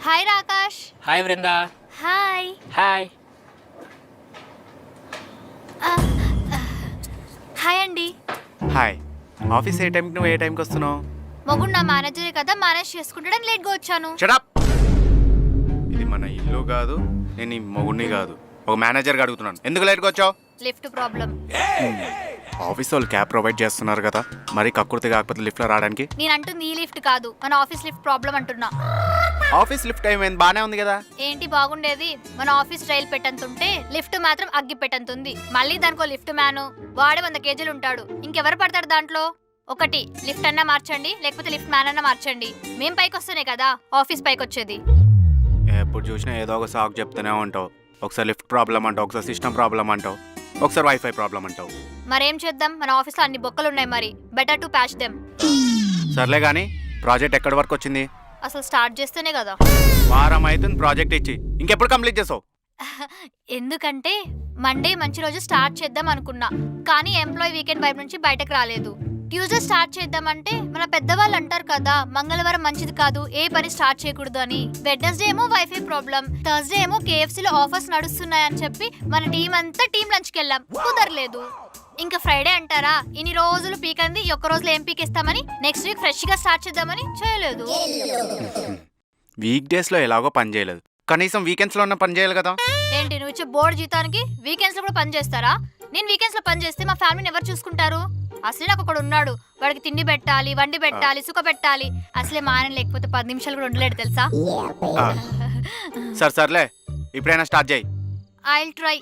Hi Rakash. Hi Vrinda. Hi. Hi. Hi అండి. Hi. Office ఏ టైంకి నువ్వు ఏ టైంకి వస్తున్నావు? మొగుడు నా మేనేజరే కదా, మేనేజ్ చేసుకుంటాడని లేట్గా వచ్చాను. షటప్. ఇది మన ఇల్లు కాదు, నేను ఈ మొగుడిని కాదు, ఒక మేనేజర్గా అడుగుతున్నాను. ఎందుకు లేట్గా వచ్చావు? Lift problem. ఆఫీస్ వాళ్ళు క్యాబ్ ప్రొవైడ్ చేస్తున్నారు కదా, మరి కక్కుర్తి కాకపోతే లిఫ్ట్లో రావడానికి? నేను అంటుంది ఈ లిఫ్ట్ కాదు, మన ఆఫీస్ లిఫ్ట్ ప్రాబ్లం అంటున్నా. ఆఫీస్ లిఫ్ట్ ఏమైంది? బానే ఉంది కదా. ఏంటి బాగుండేది? మన ఆఫీస్ రైలు పెట్టంతుంటే లిఫ్ట్ మాత్రం అగ్గి పెట్టంతుంది. మళ్ళీ దానికో లిఫ్ట్ మ్యాను, వాడే 100 కేజీలు ఉంటాడు. ఇంకెవరు పడతాడు దాంట్లో? ఒకటి లిఫ్ట్ అన్నా మార్చండి, లేకపోతే లిఫ్ట్ మ్యాన్ అన్నా మార్చండి. మేం పైకి వస్తేనే కదా ఆఫీస్ పైకి వచ్చేది. ఎప్పుడు చూసినా ఏదో ఒక సాకు చెప్తూనే ఉంటావు. ఒకసారి లిఫ్ట్ ప్రాబ్లం అంటావు, ఒకసారి సిస్టమ్ ప్రాబ్లం అంటావు, ఒకసారి వైఫై ప్రాబ్లం అంటావు. మరేం చేద్దాం, మన ఆఫీస్లో అన్ని బొక్కలు ఉన్నాయి. మరి బెటర్ టు ప్యాచ్ దెమ్. సర్లే కానీ ప్రాజెక్ట్ ఎక్కడి వరకు వచ్చింది? అసలు స్టార్ట్ చేస్తేనే కదా. వారం అవుతుంది ప్రాజెక్ట్ ఇచ్చి, ఇంకెప్పుడు కంప్లీట్ చేసావు? ఎందుకంటే మండే మంచి రోజు స్టార్ట్ చేద్దాం అనుకున్నా, కానీ ఎంప్లాయీ వీకెండ్ వైపు నుంచి బయటకు రాలేదు. ట్యూస్డే స్టార్ట్ చేద్దామంటే మన పెద్దవాళ్ళు అంటారు కదా, మంగళవారం మంచిది కాదు, ఏ పని స్టార్ట్ చేయకూడదు అని. వెడ్నెస్డే ఏమో వైఫై ప్రాబ్లం, థర్స్డే ఏమో కేఎఫ్సీలో ఆఫర్స్ నడుస్తున్నాయని చెప్పి మన టీం అంతా టీం లంచ్కి వెళ్ళాం, కుదరలేదు. ఇంకా ఫ్రైడే అంటారా, ఇన్ని రోజులు పీకంది ఈ ఒక్క రోజులో ఏం పీకేస్తామని నెక్స్ట్ వీక్ ఫ్రెష్ గా స్టార్ట్ చేద్దామని చేయలేదు. వీక్ డేస్ లో ఎలాగో పని చేయలేదు, కనీసం వీకెండ్స్ లో ఉన్న పని చేయాలి కదా. ఏంటి నువ్వు ఇచ్చే బోర్డు జీతానికి వీకెండ్స్ లో కూడా పని చేస్తారా? నేను వీకెండ్స్ లో పని చేస్తే మా ఫ్యామిలీని ఎవరు చూసుకుంటారు? అసలే నాకు ఒకడు ఉన్నాడు, వాడికి తిండి పెట్టాలి, వండి పెట్టాలి, సుఖ పెట్టాలి. అసలే మా ఆయన లేకపోతే 10 నిమిషాలు కూడా ఉండలేడు తెలుసా. సర్లే ఇప్పుడైనా స్టార్ట్ చేయి. I'll try.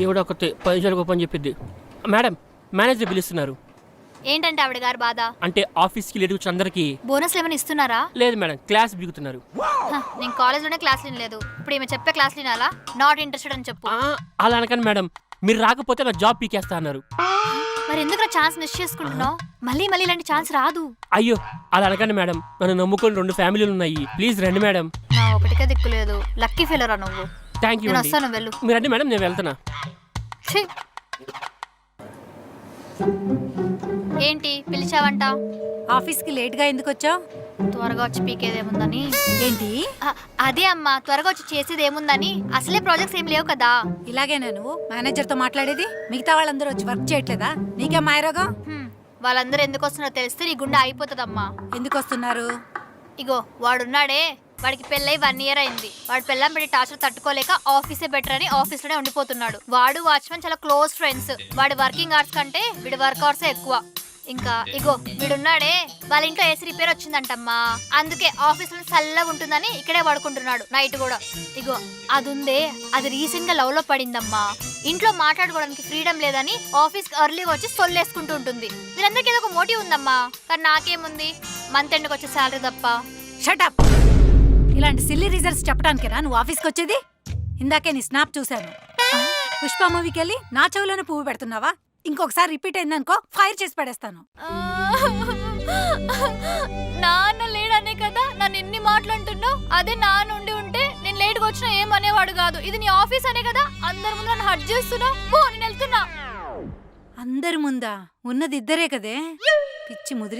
ఈవిడ ఒకటి 10 నిమిషాలకు ఓపెన్ చెప్పిద్ది. మేడం, మేనేజర్ పిలుస్తున్నారు. ఏంటంటే ఆవిడ గారు బాధ? అంటే ఆఫీస్కి లేట్ వచ్చిన అందరికి బోనస్ ఏమైనా ఇస్తున్నారా? లేదు మేడం, క్లాస్ బిగుతున్నారు. నేను కాలేజ్ లోనే క్లాస్ వినలేదు, ఇప్పుడు ఈమె చెప్పే క్లాస్ వినాలా? నాట్ ఇంట్రెస్టెడ్ అని చెప్పు. అలా అనకండి మేడం, మీరు రాకపోతే నా జాబ్ పీకేస్తా అన్నారు. మరి ఎందుకు ఛాన్స్ మిస్ చేసుకుంటున్నావు? మళ్ళీ మళ్ళీ ఇలాంటి ఛాన్స్ రాదు. అయ్యో అలా అనకండి మేడం, నన్ను నమ్ముకొని 2 ఫ్యామిలీలు ఉన్నాయి, ప్లీజ్ రండి మేడం. నా ఒకటికే దిక్కులేదు, లక్కీ ఫెయిలరా నువ్వు. Thank you. నేను వస్తాను, వెళ్ళు. మీరు రండి మేడం, నేను వెళ్తున్నా. ఏంటి పిలిచావంట? ఆఫీస్కి లేట్గా ఎందుకు వచ్చావు? త్వరగా వచ్చి పీకేదేముందని. ఏంటి? అదే అమ్మా, త్వరగా వచ్చి చేసేది ఏముందని. అసలే ప్రాజెక్ట్స్ ఏం లేవు కదా. ఇలాగేనా నువ్వు మేనేజర్తో మాట్లాడేది? మిగతా వాళ్ళందరూ వచ్చి వర్క్ చేయట్లేదా? నీకే మాయరోగం? వాళ్ళందరూ ఎందుకు వస్తున్నారో తెలిస్తే నీ గుండె అయిపోతుందమ్మా. ఎందుకు వస్తున్నారు? ఇగో వాడున్నాడే, వాడికి పెళ్ళై 1 ఇయర్ అయింది. వాడు పెళ్ళం పెట్టి టార్చర్ తట్టుకోలేక ఆఫీసే బెటర్ అని ఆఫీస్ లోనే ఉండిపోతున్నాడు. వాడు వాచ్మెన్ చాలా క్లోజ్ ఫ్రెండ్స్. వాడి వర్కింగ్ అవర్స్ కంటే వీడి వర్క్ అవర్స్ ఎక్కువ. ఇంకా ఇగో వీడున్నాడే, వాళ్ళ ఇంట్లో ఏసీ రిపేర్ వచ్చిందంటమ్మా, అందుకే ఆఫీస్ లో చల్లగా ఉంటుందని ఇక్కడే పడుకుంటున్నాడు నైట్ కూడా. ఇగో అది ఉందే, అది రీసెంట్ గా లవ్ లో పడిందమ్మా. ఇంట్లో మాట్లాడుకోవడానికి ఫ్రీడమ్ లేదని ఆఫీస్ కి ఎర్లీగా వచ్చి సొల్లేసుకుంటూ ఉంటుంది. వీళ్ళందరికీ ఏదో ఒక మోటివ్ ఉందమ్మా, కానీ నాకేముంది, మంత్ ఎండ్కి వచ్చే శాలరీ తప్ప. షటప్. ఇలాంటి సిల్లీ రీజన్స్ చెప్పడానికేనా నువ్వు ఆఫీస్కి వచ్చేది? ఇందాకే నీ స్నాప్ చూశాను. పుష్ప మూవీకి వెళ్ళి నా చెవులోనే పువ్వు పెడుతున్నావా? ఇంకొకసారి రిపీట్ అయిందనుకో ఫైర్ చేసి పడేస్తాను. నాన్న లేడనే కదా నన్ను ఎన్ని మాట్లాడుతున్నావు. అదే నాన్న ఉండి ఉంటే నేను లేట్గా వచ్చినా ఏమనేవాడు కాదు. ఇది నీ ఆఫీస్ అనే కదా, అందరి ముందు నన్ను హర్ట్ చేస్తున్నావు. నేను వెళ్తున్నా. అందరి ముందా? ఉన్నది ఇద్దరే కదే, పిచ్చి ముదిరి.